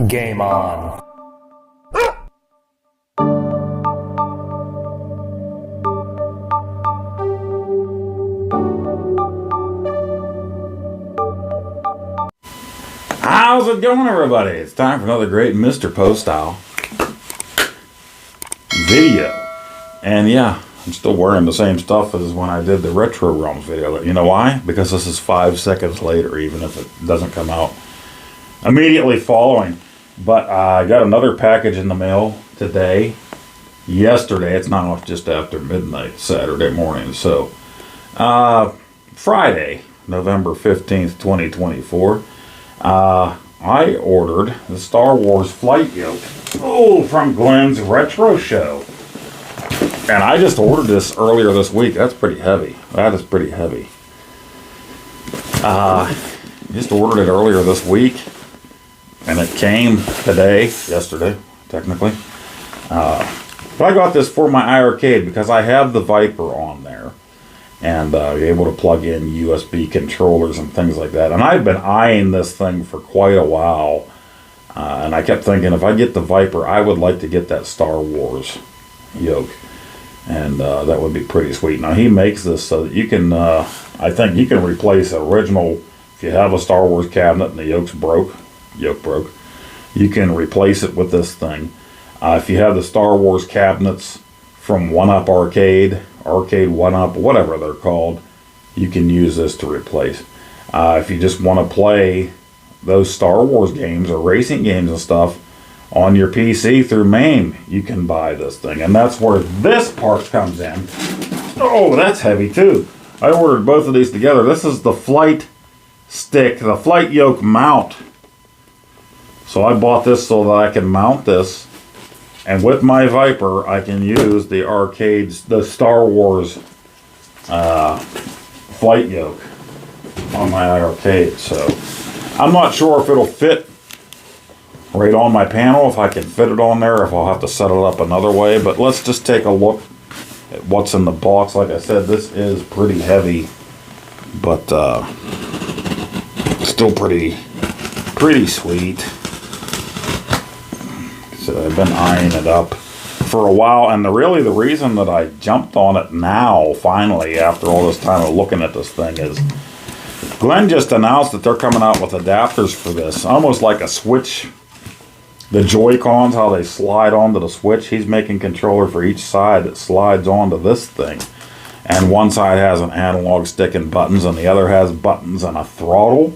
Game on. How's it going, everybody? It's time for another great Mr. Poestyle video. And yeah, I'm still wearing the same stuff as when I did the Retro Realms video. You know why? Because this is 5 seconds later, even if it doesn't come out immediately following. But I got another package in the mail today. Yesterday, it's now just after midnight, Saturday morning. So, Friday, November 15th, 2024. I ordered the Star Wars flight yoke from Glenn's Retro Show. And I just ordered this earlier this week. That's pretty heavy. That is pretty heavy. Just ordered it earlier this week. And it came today, yesterday, technically. But I got this for my iArcade because I have the Viper on there. And you're able to plug in USB controllers and things like that. And I've been eyeing this thing for quite a while. And I kept thinking, if I get the Viper, I would like to get that Star Wars yoke. And that would be pretty sweet. Now, he makes this so that you can, I think you can replace the original, if you have a Star Wars cabinet and the yoke broke, you can replace it with this thing. If you have the Star Wars cabinets from 1UP Arcade 1UP, whatever they're called, you can use this to replace. If you just want to play those Star Wars games or racing games and stuff on your PC through MAME, you can buy this thing. And that's where this part comes in. Oh, that's heavy too. I ordered both of these together. This is the flight stick, the flight yoke mount. So I bought this so that I can mount this. And with my Viper, I can use the arcades, the Star Wars flight yoke on my arcade. So I'm not sure if it'll fit right on my panel, if I can fit it on there, if I'll have to set it up another way. But let's just take a look at what's in the box. Like I said, this is pretty heavy, but still pretty sweet. So I've been eyeing it up for a while, and really the reason that I jumped on it now, finally, after all this time of looking at this thing, is Glenn just announced that they're coming out with adapters for this, almost like a Switch. The Joy-Cons, how they slide onto the Switch, he's making controller for each side that slides onto this thing. And one side has an analog stick and buttons, and the other has buttons and a throttle.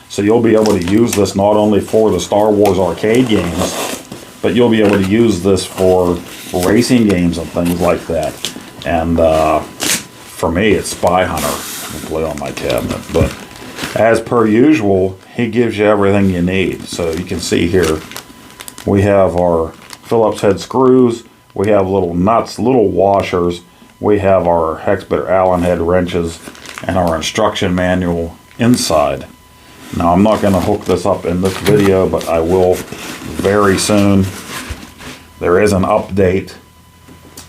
So you'll be able to use this not only for the Star Wars arcade games, but you'll be able to use this for racing games and things like that. And for me, it's Spy Hunter to play on my cabinet. But as per usual, he gives you everything you need. So you can see here, we have our Phillips head screws, we have little nuts, little washers, we have our hex-bit Allen head wrenches, and our instruction manual inside. Now, I'm not going to hook this up in this video, but I will very soon. There is an update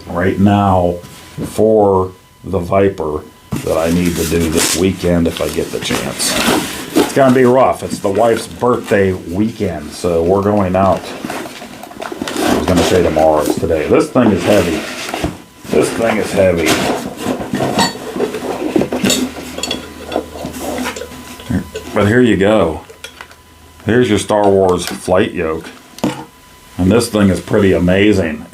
right now for the Viper that I need to do this weekend if I get the chance. It's going to be rough. It's the wife's birthday weekend, so we're going out. I was going to say tomorrow. It's today. This thing is heavy. This thing is heavy. But here you go. Here's your Star Wars flight yoke. And this thing is pretty amazing.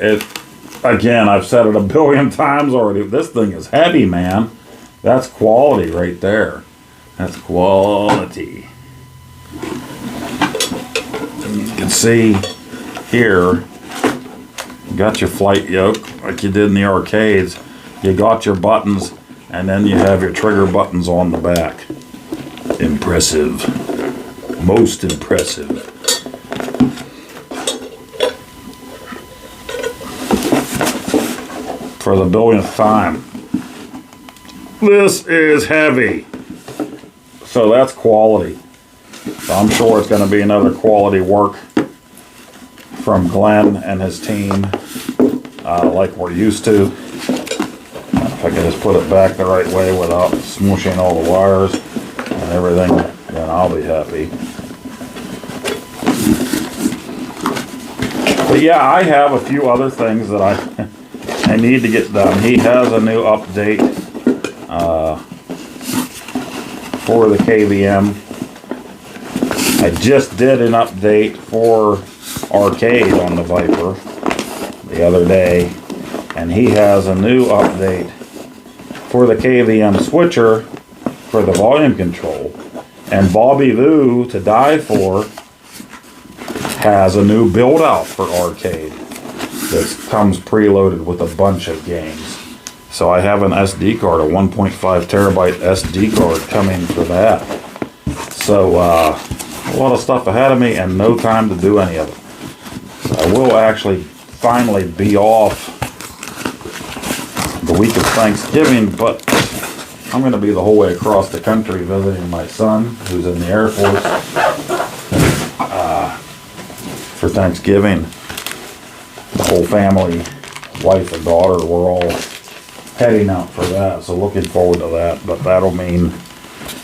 Again, I've said it a billion times already. This thing is heavy, man. That's quality right there. That's quality. And you can see here, you got your flight yoke like you did in the arcades. You got your buttons, and then you have your trigger buttons on the back. Impressive. Most impressive. For the billionth time. This is heavy. So that's quality. So I'm sure it's going to be another quality work from Glenn and his team, like we're used to. If I can just put it back the right way without smooshing all the wires. everything, then I'll be happy. But yeah, I have a few other things that I need to get done. He has a new update for the KVM. I just did an update for Arcade on the Viper the other day, and he has a new update for the KVM switcher for the volume control. And Bobby Voo, to die for, has a new build out for Arcade that comes preloaded with a bunch of games. So I have an SD card, a 1.5 terabyte SD card coming for that. So a lot of stuff ahead of me and no time to do any of it. So I will actually finally be off the week of Thanksgiving, but I'm going to be the whole way across the country visiting my son, who's in the Air Force, for Thanksgiving. The whole family, wife and daughter, we're all heading out for that, so looking forward to that. But that'll mean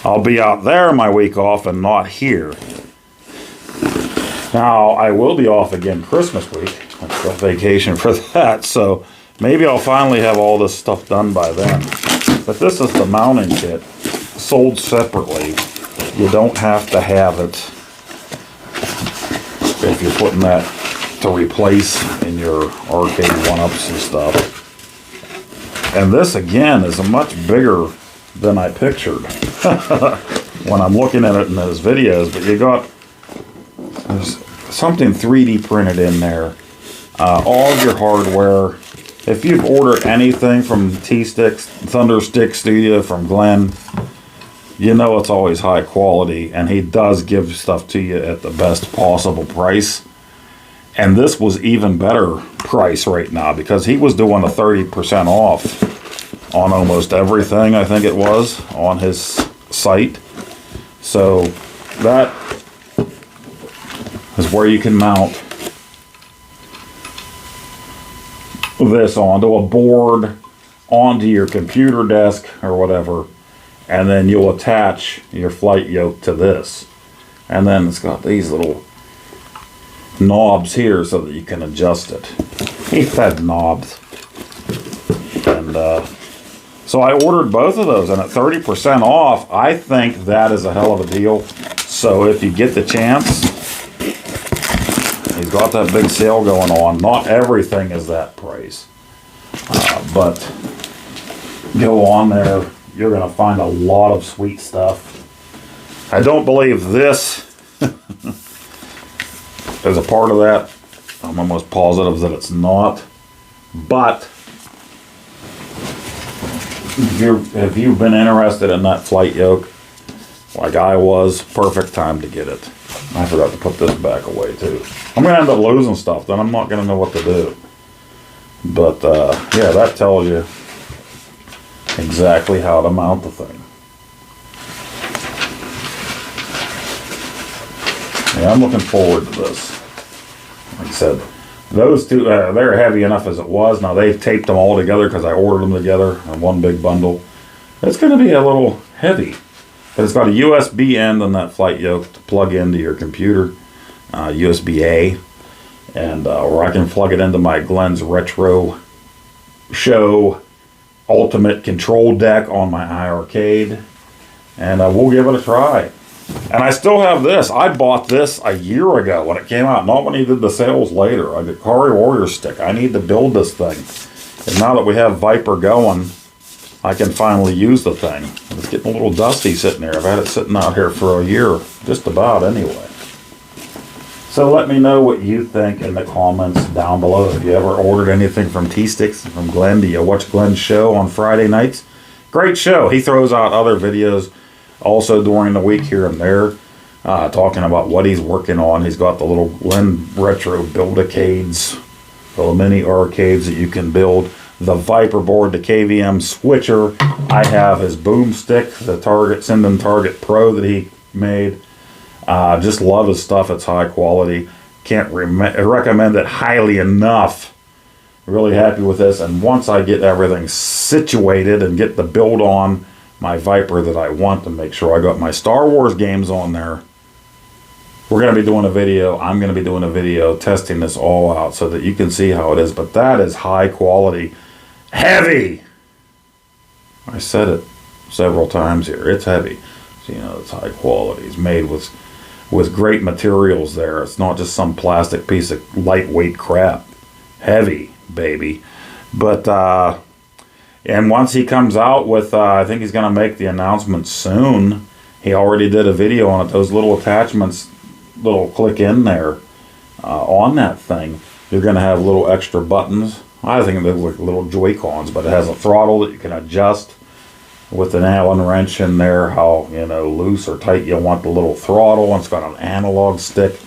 I'll be out there my week off and not here. Now, I will be off again Christmas week. It's a vacation for that, so maybe I'll finally have all this stuff done by then. But this is the mounting kit, sold separately. You don't have to have it if you're putting that to replace in your arcade one-ups and stuff. And this, again, is a much bigger than I pictured when I'm looking at it in those videos. But you got, there's something 3D printed in there. All of your hardware. If you've ordered anything from T-Sticks, Thunderstick Studio from Glenn, you know it's always high quality, and he does give stuff to you at the best possible price. And this was even better price right now because he was doing a 30% off on almost everything, I think it was, on his site. So that is where you can mount this onto a board, onto your computer desk or whatever, and then you'll attach your flight yoke to this. And then it's got these little knobs here so that you can adjust it. He had knobs. And so I ordered both of those, and at 30% off, I think that is a hell of a deal. So if you get the chance, he's got that big sale going on. Not everything is that price. But go on there, you're going to find a lot of sweet stuff. I don't believe this is a part of that. I'm almost positive that it's not. But if you've been interested in that flight yoke, like I was, perfect time to get it. I forgot to put this back away too. I'm going to end up losing stuff, then I'm not going to know what to do. But yeah, that tells you exactly how to mount the thing. Yeah, I'm looking forward to this. Like I said, those two, they're heavy enough as it was. Now they've taped them all together because I ordered them together in one big bundle. It's going to be a little heavy. But it's got a USB end on that flight yoke to plug into your computer, USB-A, and or I can plug it into my Glenn's Retro Show Ultimate Control Deck on my iArcade, and we'll give it a try. And I still have this. I bought this a year ago when it came out, not when he did the sales later. I got Kari Warrior Stick. I need to build this thing. And now that we have Viper going, I can finally use the thing. It's getting a little dusty sitting there. I've had it sitting out here for a year, just about anyway. So let me know what you think in the comments down below. If you ever ordered anything from T-Sticks, from Glenn, do you watch Glenn's show on Friday nights? Great show. He throws out other videos also during the week here and there, talking about what he's working on. He's got the little Glenn Retro Build-A-Cades, little mini arcades that you can build. The Viper board, the KVM switcher. I have his boomstick, the Target Sinden Target Pro that he made. Just love his stuff. It's high quality. Can't recommend it highly enough. Really happy with this. And once I get everything situated and get the build on my Viper that I want to make sure I got my Star Wars games on there. We're going to be doing a video. I'm going to be doing a video testing this all out so that you can see how it is. But that is high quality. Heavy! I said it several times here. It's heavy. So, you know, it's high quality. It's made with great materials there. It's not just some plastic piece of lightweight crap. Heavy, baby. But, and once he comes out with, I think he's going to make the announcement soon. He already did a video on it. Those little attachments, little click in there on that thing. You're going to have little extra buttons. I think they look like little Joy-Cons, but it has a throttle that you can adjust with an Allen wrench in there, how, you know, loose or tight you want the little throttle. And it's got an analog stick.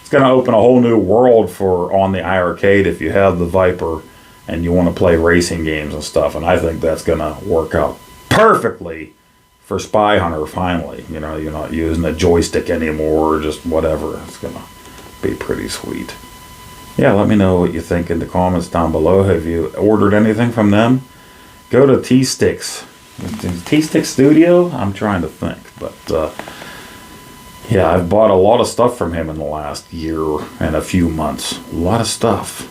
It's going to open a whole new world for on the iArcade if you have the Viper and you want to play racing games and stuff. And I think that's going to work out perfectly for Spy Hunter finally. You know, you're not using a joystick anymore or just whatever. It's going to be pretty sweet. Yeah, let me know what you think in the comments down below. Have you ordered anything from them? Go to T-Sticks. T-Stick Studio? I'm trying to think. But, yeah, I've bought a lot of stuff from him in the last year and a few months. A lot of stuff.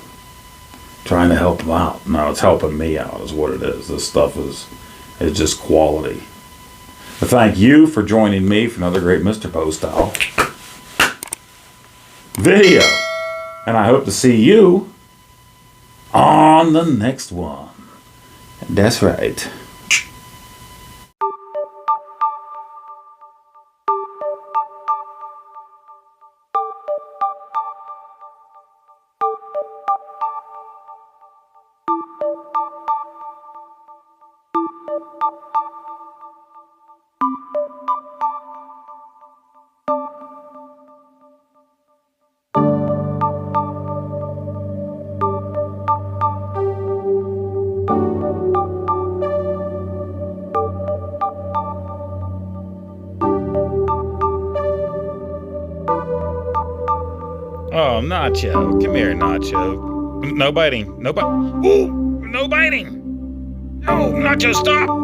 Trying to help him out. No, it's helping me out is what it is. This stuff is just quality. But thank you for joining me for another great Mr. Poestyle video. And I hope to see you on the next one. That's right. Oh, Nacho. Come here, Nacho. No biting. No biting. Ooh, no biting. Oh, Nacho, stop.